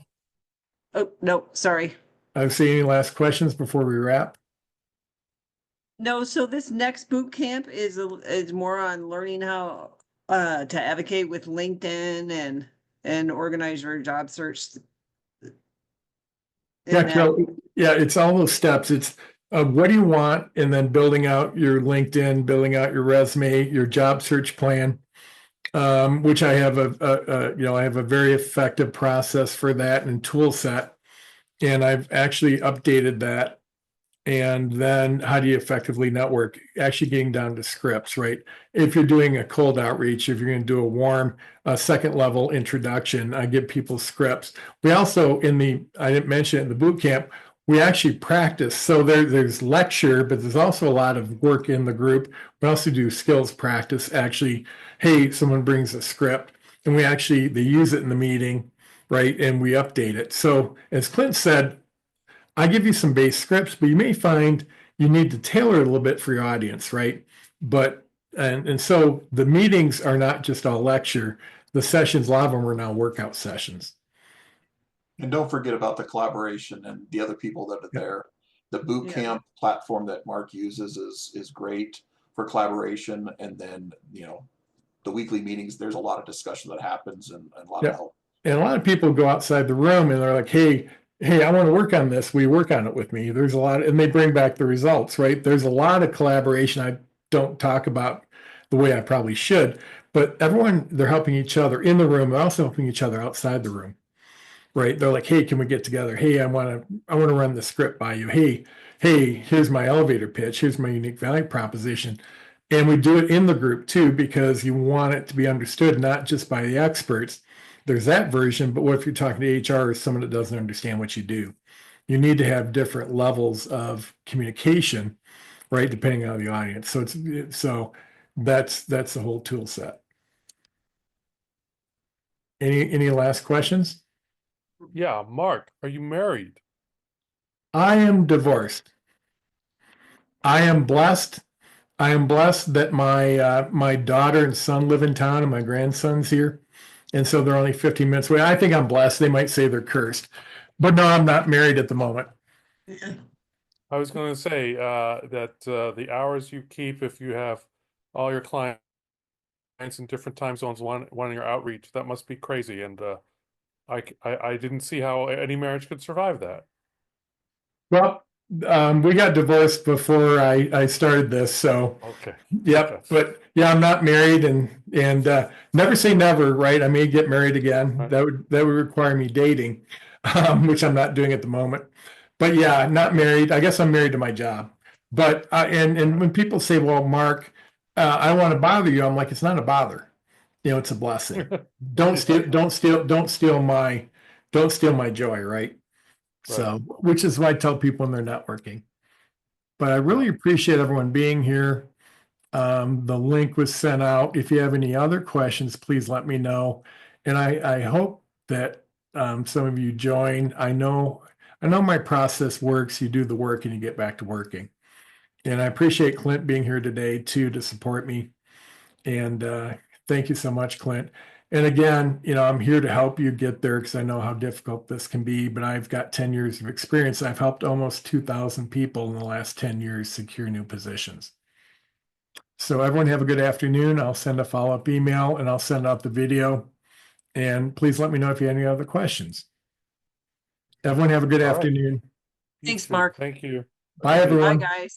Oh, no, sorry. I see any last questions before we wrap? No, so this next boot camp is more on learning how to advocate with LinkedIn and organize your job search. It's all those steps. It's what do you want, and then building out your LinkedIn, building out your resume, your job search plan, which I have I have a very effective process for that and tool set, and I've actually updated that. And then how do you effectively network? Actually getting down to scripts, right? If you're doing a cold outreach, if you're going to do a warm second level introduction, I give people scripts. We also I didn't mention it in the boot camp, we actually practice. So there's lecture, but there's also a lot of work in the group. We also do skills practice. Actually, hey, someone brings a script and they use it in the meeting, right? And we update it. So as Clint said, I give you some base scripts, but you may find you need to tailor it a little bit for your audience, right? And so the meetings are not just all lecture. The sessions, a lot of them are now workout sessions. And don't forget about the collaboration and the other people that are there. The Bootcamp platform that Mark uses is great for collaboration. And then, the weekly meetings, there's a lot of discussion that happens and a lot of help. And a lot of people go outside the room and they're like, hey, hey, I want to work on this. Will you work on it with me? There's a lot, and they bring back the results, right? There's a lot of collaboration. I don't talk about the way I probably should, but everyone, they're helping each other in the room. They're also helping each other outside the room, right? They're like, hey, can we get together? Hey, I want to run the script by you. Hey, here's my elevator pitch. Here's my unique value proposition. And we do it in the group too, because you want it to be understood, not just by the experts. There's that version, but what if you're talking to HR or someone that doesn't understand what you do? You need to have different levels of communication, right? Depending on the audience. So that's the whole tool set. Any last questions? Yeah, Mark, are you married? I am divorced. I am blessed. I am blessed that my daughter and son live in town and my grandson's here. And so they're only 15 minutes away. I think I'm blessed. They might say they're cursed. But no, I'm not married at the moment. I was going to say that the hours you keep, if you have all your clients in different time zones, one your outreach, that must be crazy. And I didn't see how any marriage could survive that. Well, we got divorced before I started this, so Okay. yep. Okay. But yeah, I'm not married, and never say never, right? I may get married again. Right. That would require me dating, which I'm not doing at the moment. But yeah, not married. I guess I'm married to my job. But and when people say, "Well, Mark, I don't want to bother you," I'm like, "It's not a bother. It's a blessing. Don't steal my joy, right?" So, which is what I tell people when they're networking. But I really appreciate everyone being here. The link was sent out. If you have any other questions, please let me know. And I hope that some of you join. I know my process works. You do the work and you get back to working. And I appreciate Clint being here today too to support me. And thank you so much, Clint. And again, I'm here to help you get there because I know how difficult this can be, but I've got 10 years of experience. I've helped almost 2,000 people in the last 10 years secure new positions. So everyone have a good afternoon. I'll send a follow-up email and I'll send out the video. And please let me know if you have any other questions. Everyone have a good All right. afternoon. You Thanks, too. Mark. Thank you. Bye, everyone. Bye, guys.